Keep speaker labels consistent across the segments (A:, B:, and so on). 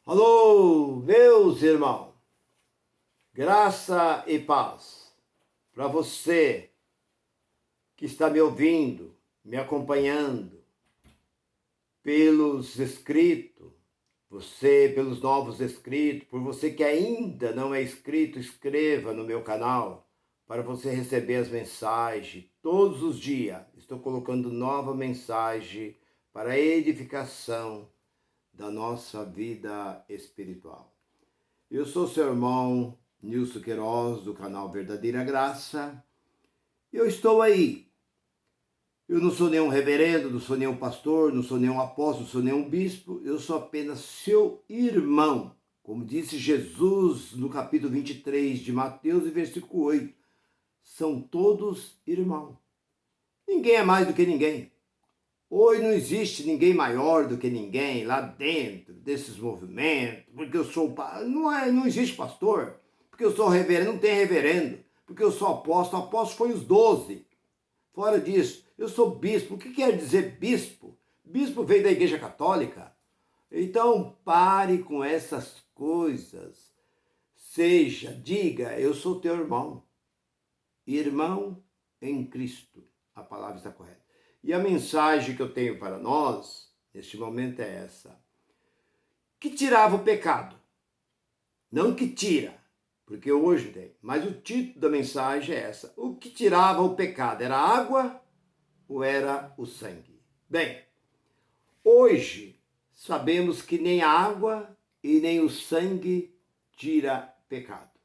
A: Alô, meus irmãos, graça e paz para você que está me ouvindo, me acompanhando pelos inscritos, você pelos novos inscritos, por você que ainda não é inscrito, inscreva no meu canal para você receber as mensagens todos os dias. Estou colocando nova mensagem para a edificação da nossa vida espiritual. Eu sou seu irmão Nilson Queiroz, do canal Verdadeira Graça. Eu estou aí. Eu não sou nenhum reverendo, não sou nenhum pastor, não sou nenhum apóstolo, não sou nenhum bispo. Eu sou apenas seu irmão. Como disse Jesus no capítulo 23 de Mateus, versículo 8. São todos irmãos. Ninguém é mais do que ninguém. Hoje não existe ninguém maior do que ninguém lá dentro desses movimentos, porque eu sou... Não existe pastor, porque eu sou reverendo, não tem reverendo, porque eu sou apóstolo foi os 12. Fora disso, eu sou bispo. O que quer dizer bispo? Bispo veio da Igreja Católica. Então pare com essas coisas. Diga, eu sou teu irmão. Irmão em Cristo. A palavra está correta. E a mensagem que eu tenho para nós, neste momento, é essa. Que tirava o pecado. Não que tira, porque hoje tem. Mas o título da mensagem é essa. O que tirava o pecado? Era a água ou era o sangue? Bem, hoje sabemos que nem a água e nem o sangue tira pecado.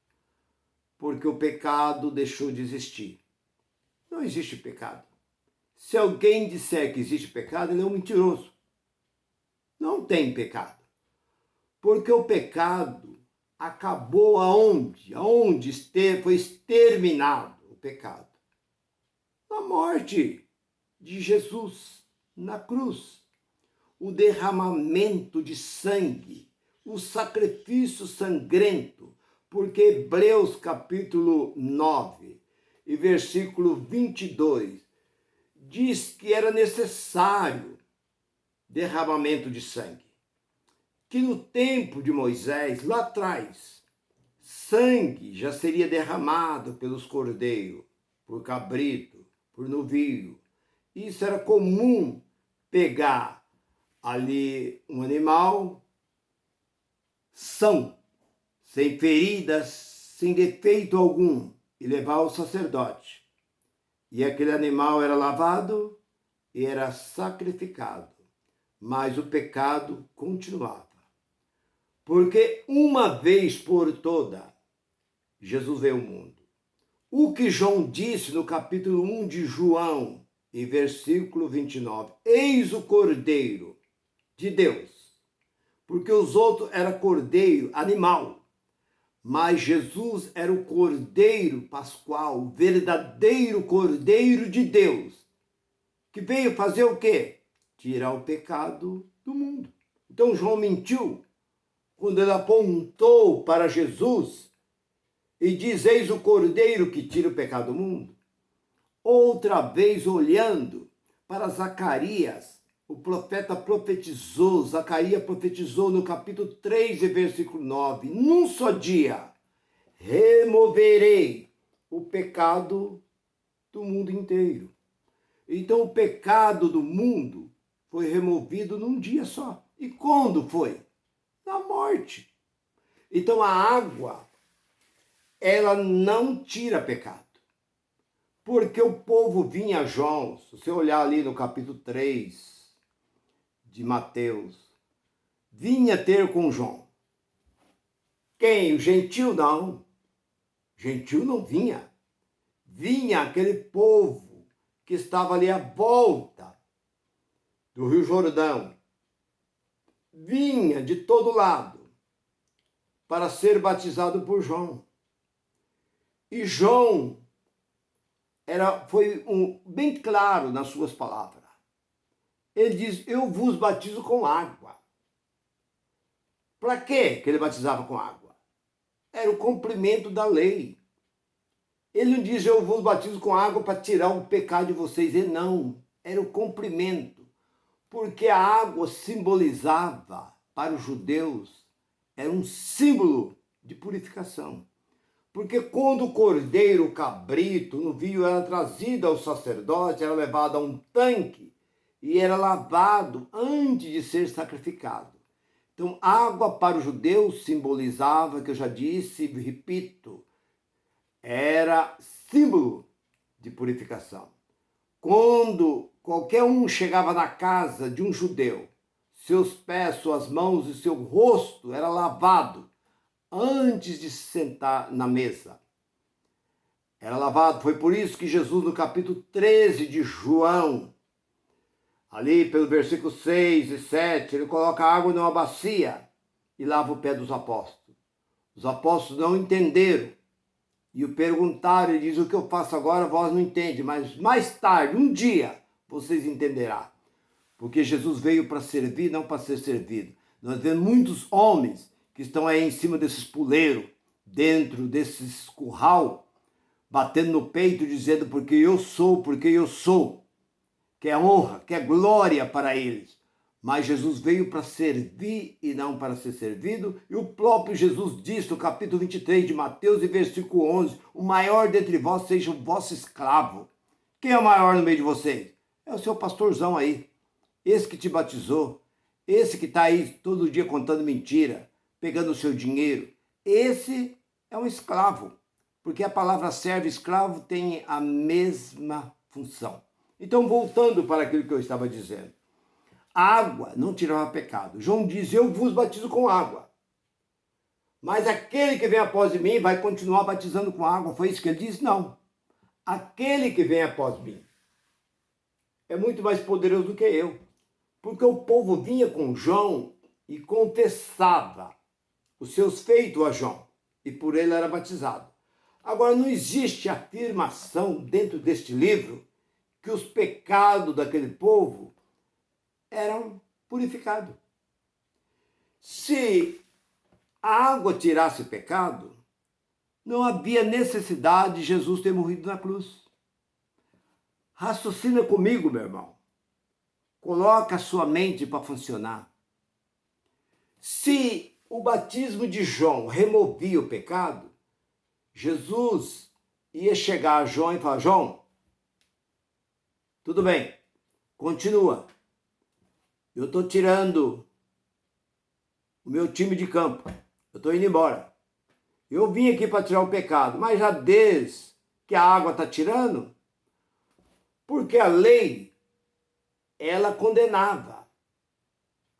A: Porque o pecado deixou de existir. Não existe pecado. Se alguém disser que existe pecado, ele é um mentiroso. Não tem pecado. Porque o pecado acabou aonde? Aonde foi exterminado o pecado? Na morte de Jesus, na cruz. O derramamento de sangue, o sacrifício sangrento. Porque Hebreus capítulo 9 e versículo 22 diz que era necessário derramamento de sangue. Que no tempo de Moisés, lá atrás, sangue já seria derramado pelos cordeiros, por cabrito, por novio. Isso era comum, pegar ali um animal são, sem feridas, sem defeito algum, e levar ao sacerdote. E aquele animal era lavado e era sacrificado. Mas o pecado continuava. Porque uma vez por toda, Jesus veio ao mundo. O que João disse no capítulo 1 de João, em versículo 29. Eis o Cordeiro de Deus. Porque os outros eram cordeiro, animal. Mas Jesus era o Cordeiro Pascual, o verdadeiro Cordeiro de Deus, que veio fazer o quê? Tirar o pecado do mundo. Então João mentiu quando ele apontou para Jesus e diz, eis o Cordeiro que tira o pecado do mundo. Outra vez olhando para Zacarias, o profeta profetizou, Zacarias profetizou no capítulo 3, versículo 9, num só dia, removerei o pecado do mundo inteiro. Então o pecado do mundo foi removido num dia só. E quando foi? Na morte. Então a água, ela não tira pecado. Porque o povo vinha a João, se você olhar ali no capítulo 3, de Mateus, vinha ter com João. Quem? O gentil? Não. Gentil não vinha. Vinha aquele povo que estava ali à volta do Rio Jordão. Vinha de todo lado para ser batizado por João. E João foi bem claro nas suas palavras. Ele diz, eu vos batizo com água. Para quê que ele batizava com água? Era o cumprimento da lei. Ele não diz, eu vos batizo com água para tirar o pecado de vocês. Ele não, era o cumprimento. Porque a água simbolizava para os judeus era um símbolo de purificação. Porque quando o cordeiro, o cabrito, o novilho era trazido ao sacerdote, era levado a um tanque e era lavado antes de ser sacrificado. Então, água para o judeu simbolizava, que eu já disse e repito, era símbolo de purificação. Quando qualquer um chegava na casa de um judeu, seus pés, suas mãos e seu rosto era lavado antes de se sentar na mesa. Era lavado. Foi por isso que Jesus, no capítulo 13 de João, ali pelo versículo 6 e 7, ele coloca água numa bacia e lava o pé dos apóstolos. Os apóstolos não entenderam e o perguntaram, ele diz: o que eu faço agora vós não entendem, mas mais tarde, um dia, vocês entenderão. Porque Jesus veio para servir, não para ser servido. Nós vemos muitos homens que estão aí em cima desses puleiros, dentro desses curral, batendo no peito, dizendo porque eu sou, que é honra, que é glória para eles. Mas Jesus veio para servir e não para ser servido. E o próprio Jesus disse no capítulo 23 de Mateus, e versículo 11, o maior dentre vós seja o vosso escravo. Quem é o maior no meio de vocês? É o seu pastorzão aí, esse que te batizou, esse que está aí todo dia contando mentira, pegando o seu dinheiro. Esse é um escravo, porque a palavra servo e escravo tem a mesma função. Então, voltando para aquilo que eu estava dizendo. A água não tirava pecado. João diz: eu vos batizo com água. Mas aquele que vem após de mim vai continuar batizando com água. Foi isso que ele disse? Não. Aquele que vem após mim é muito mais poderoso do que eu. Porque o povo vinha com João e confessava os seus feitos a João. E por ele era batizado. Agora, não existe afirmação dentro deste livro que os pecados daquele povo eram purificados. Se a água tirasse pecado, não havia necessidade de Jesus ter morrido na cruz. Raciocina comigo, meu irmão. Coloca a sua mente para funcionar. Se o batismo de João removia o pecado, Jesus ia chegar a João e falar: João, tudo bem, continua. Eu estou tirando o meu time de campo. Eu estou indo embora. Eu vim aqui para tirar o pecado, mas já desde que a água está tirando, porque a lei, ela condenava.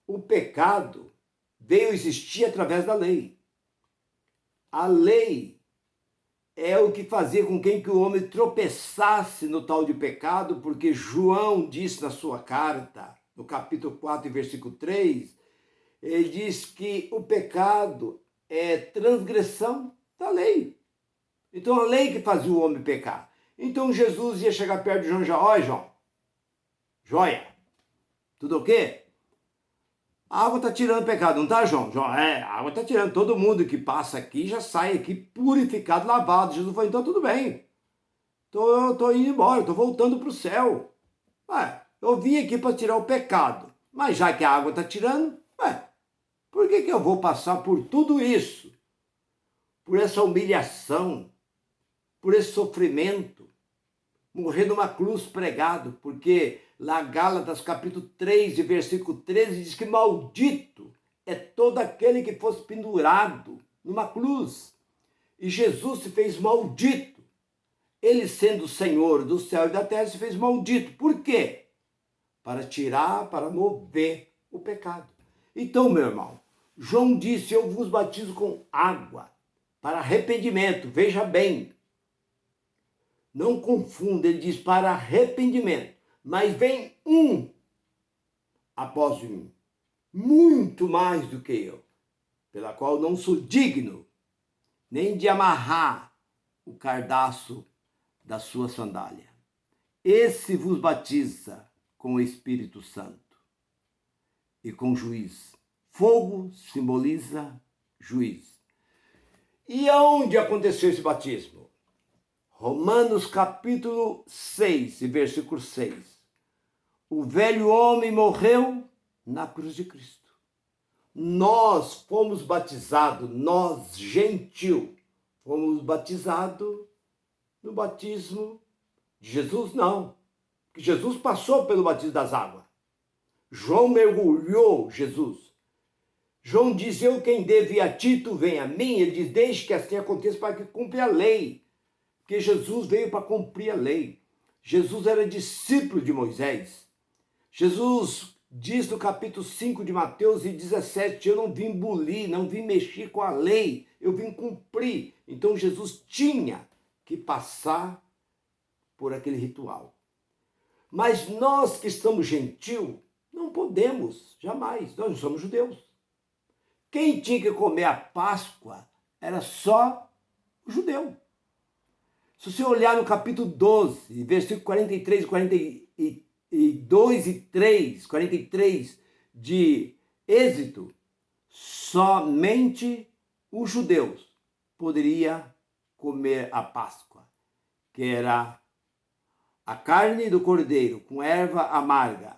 A: O pecado veio existir através da lei. A lei é o que fazia com que o homem tropeçasse no tal de pecado, porque João disse na sua carta, no capítulo 4, versículo 3, ele diz que o pecado é transgressão da lei. Então a lei que fazia o homem pecar. Então Jesus ia chegar perto de João e já: ó, João, joia, tudo ok? A água está tirando pecado, não está, João? João, a água está tirando. Todo mundo que passa aqui já sai aqui purificado, lavado. Jesus falou: então tudo bem. Tô indo embora, estou voltando para o céu. Eu vim aqui para tirar o pecado. Mas já que a água está tirando, por que eu vou passar por tudo isso? Por essa humilhação, por esse sofrimento, morrer numa cruz pregado, porque lá Gálatas capítulo 3, versículo 13, diz que maldito é todo aquele que fosse pendurado numa cruz. E Jesus se fez maldito. Ele, sendo o Senhor do céu e da terra, se fez maldito. Por quê? Para tirar, para mover o pecado. Então, meu irmão, João disse: eu vos batizo com água para arrependimento. Veja bem, não confunda, ele diz para arrependimento. Mas vem um após de mim, muito mais do que eu, pela qual não sou digno nem de amarrar o cardaço da sua sandália. Esse vos batiza com o Espírito Santo e com juiz. Fogo simboliza juiz. E aonde aconteceu esse batismo? Romanos capítulo 6, versículo 6. O velho homem morreu na cruz de Cristo. nós fomos batizados, nós, gentil, fomos batizados no batismo de Jesus, não. Porque Jesus passou pelo batismo das águas. João mergulhou Jesus. João diz, eu quem devo ir a ti, tu vem a mim. Ele diz, deixe que assim aconteça para que cumpra a lei. Porque Jesus veio para cumprir a lei. Jesus era discípulo de Moisés. Jesus diz no capítulo 5 de Mateus e 17, eu não vim bulir, não vim mexer com a lei, eu vim cumprir. Então Jesus tinha que passar por aquele ritual. Mas nós que estamos gentil, não podemos, jamais, nós não somos judeus. Quem tinha que comer a Páscoa era só o judeu. Se você olhar no capítulo 12, versículo 43 e 2 e 3, 43 de Êxodo, somente os judeus poderiam comer a Páscoa, que era a carne do cordeiro com erva amarga,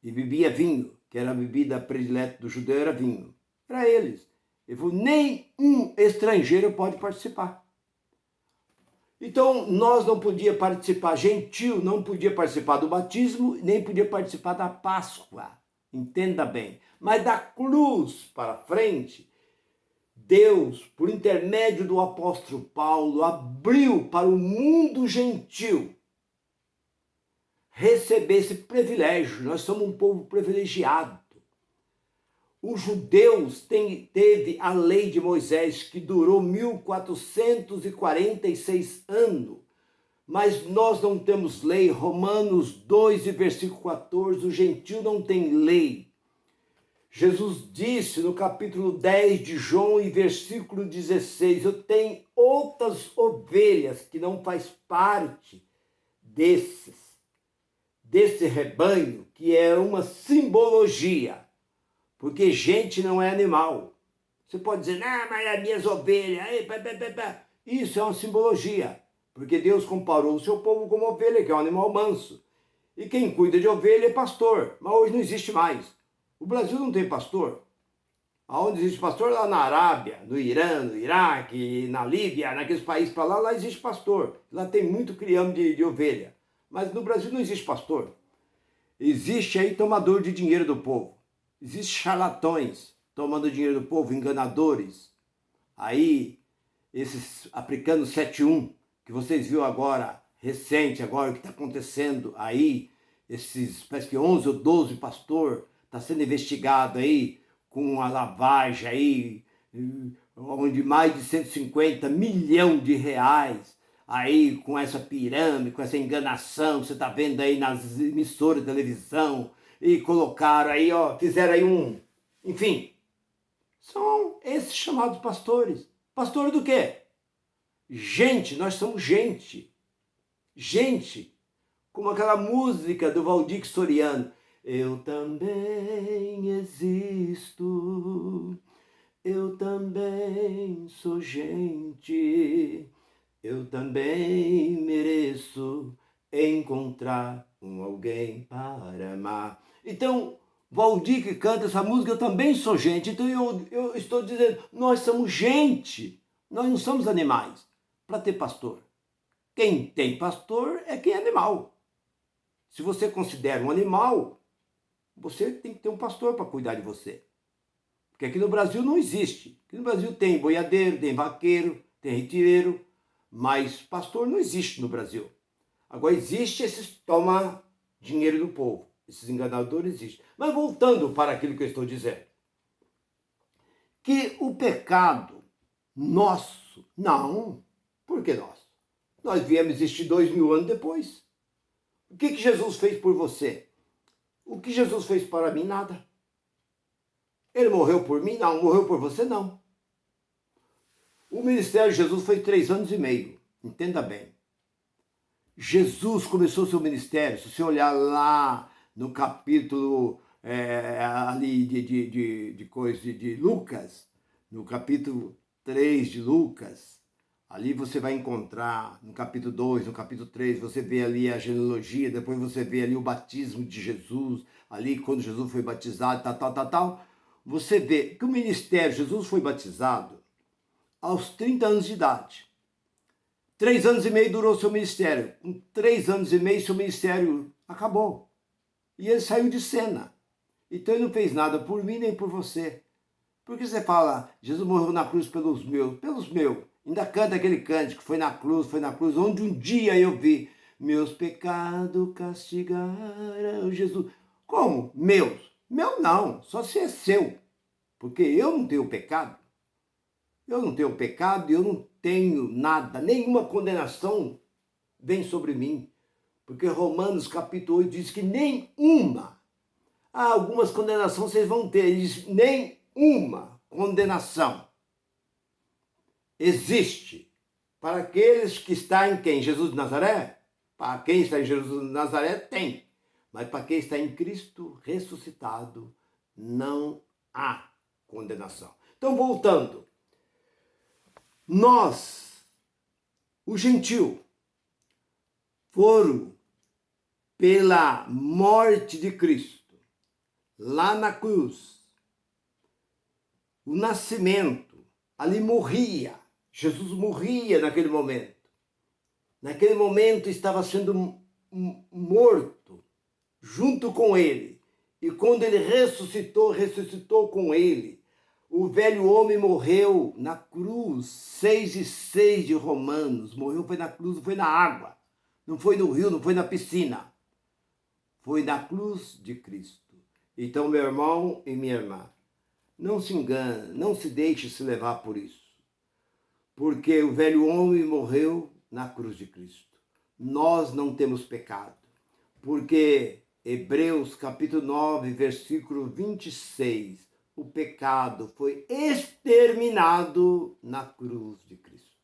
A: e bebia vinho, que era a bebida predileta do judeu, era vinho. Para eles. Ele falou, nenhum estrangeiro pode participar. Então, nós não podíamos participar, gentil não podia participar do batismo, nem podia participar da Páscoa. Entenda bem. Mas da cruz para frente, Deus, por intermédio do apóstolo Paulo, abriu para o mundo gentil receber esse privilégio. Nós somos um povo privilegiado. Os judeus teve a lei de Moisés, que durou 1446 anos. Mas nós não temos lei. Romanos 2, versículo 14, o gentil não tem lei. Jesus disse no capítulo 10 de João, e versículo 16, eu tenho outras ovelhas que não faz parte desse rebanho, que é uma simbologia, porque gente não é animal. Você pode dizer, não, mas as minhas ovelhas, isso é uma simbologia, porque Deus comparou o seu povo como ovelha, que é um animal manso, e quem cuida de ovelha é pastor, mas hoje não existe mais. O Brasil não tem pastor. Aonde existe pastor? Lá na Arábia, no Irã, no Iraque, na Líbia, naqueles países para lá, lá existe pastor. Lá tem muito criame de ovelha. Mas no Brasil não existe pastor. Existe aí tomador de dinheiro do povo. Existem charlatões tomando dinheiro do povo, enganadores. Aí, esses africanos 71, que vocês viram agora, recente, agora o que está acontecendo aí, esses, parece que 11 ou 12 pastor, está sendo investigado aí, com a lavagem aí, onde mais de 150 milhões de reais, aí com essa pirâmide, com essa enganação, você está vendo aí nas emissoras de televisão, e colocaram aí, ó, fizeram aí enfim, são esses chamados pastores. Pastor do quê? Gente, nós somos gente. Gente, como aquela música do Valdir Soriano, eu também existo, eu também sou gente, eu também mereço encontrar alguém para amar. Então, Valdir que canta essa música, eu também sou gente. Então eu estou dizendo, nós somos gente, nós não somos animais para ter pastor. Quem tem pastor é quem é animal. Se você considera um animal, você tem que ter um pastor para cuidar de você. Porque aqui no Brasil não existe. Aqui no Brasil tem boiadeiro, tem vaqueiro, tem retireiro, mas pastor não existe no Brasil. Agora existe esses toma dinheiro do povo. Esses enganadores existem. Mas voltando para aquilo que eu estou dizendo. Que o pecado nosso, não. Por que nosso? Nós viemos existir 2000 anos depois. O que Jesus fez por você? O que Jesus fez para mim? Nada. Ele morreu por mim? Não. Morreu por você? Não. O ministério de Jesus foi 3 anos e meio. Entenda bem. Jesus começou seu ministério, se você olhar lá no capítulo ali de Lucas, no capítulo 3 de Lucas, ali você vai encontrar, no capítulo 2, no capítulo 3, você vê ali a genealogia, depois você vê ali o batismo de Jesus, ali quando Jesus foi batizado, tal. você vê que o ministério, Jesus foi batizado aos 30 anos de idade. 3 anos e meio durou seu ministério. Com 3 anos e meio, seu ministério acabou. E ele saiu de cena. Então ele não fez nada por mim nem por você. Por que você fala, Jesus morreu na cruz pelos meus? Pelos meus. Ainda canta aquele cântico, foi na cruz, onde um dia eu vi meus pecados castigaram Jesus. Como? Meus? Meu não, só se é seu. Porque eu não tenho pecado. Eu não tenho pecado e eu não tenho nada, nenhuma condenação vem sobre mim. Porque Romanos capítulo 8 diz que nenhuma. Algumas condenações vocês vão ter. Ele diz, nenhuma condenação existe para aqueles que estão em quem? Jesus de Nazaré? Para quem está em Jesus de Nazaré, tem. Mas para quem está em Cristo ressuscitado, não há condenação. Então, voltando. Nós, o gentil, foram pela morte de Cristo, lá na cruz, o nascimento, ali morria, Jesus morria naquele momento. Naquele momento estava sendo morto junto com ele. E quando ele ressuscitou com ele. O velho homem morreu na cruz, 6:6 de Romanos. Morreu, foi na cruz, não foi na água. Não foi no rio, não foi na piscina. Foi na cruz de Cristo. Então, meu irmão e minha irmã, não se engane, não se deixe se levar por isso. Porque o velho homem morreu na cruz de Cristo. Nós não temos pecado. Porque Hebreus capítulo 9, versículo 26, o pecado foi exterminado na cruz de Cristo.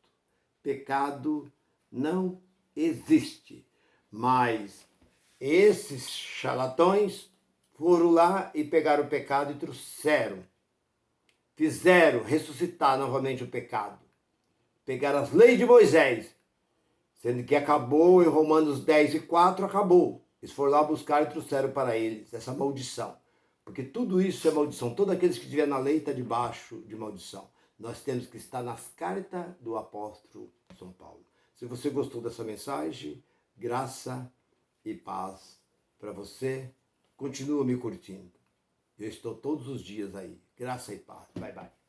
A: Pecado não existe. Mas esses charlatões foram lá e pegaram o pecado e trouxeram. Fizeram ressuscitar novamente o pecado. Pegaram as leis de Moisés, sendo que acabou em Romanos 10:4, acabou. Eles foram lá buscar e trouxeram para eles essa maldição. Porque tudo isso é maldição. Todos aqueles que estiverem na lei estão debaixo de maldição. Nós temos que estar nas cartas do apóstolo São Paulo. Se você gostou dessa mensagem, graça e paz para você. Continua me curtindo. Eu estou todos os dias aí. Graça e paz. Bye, bye.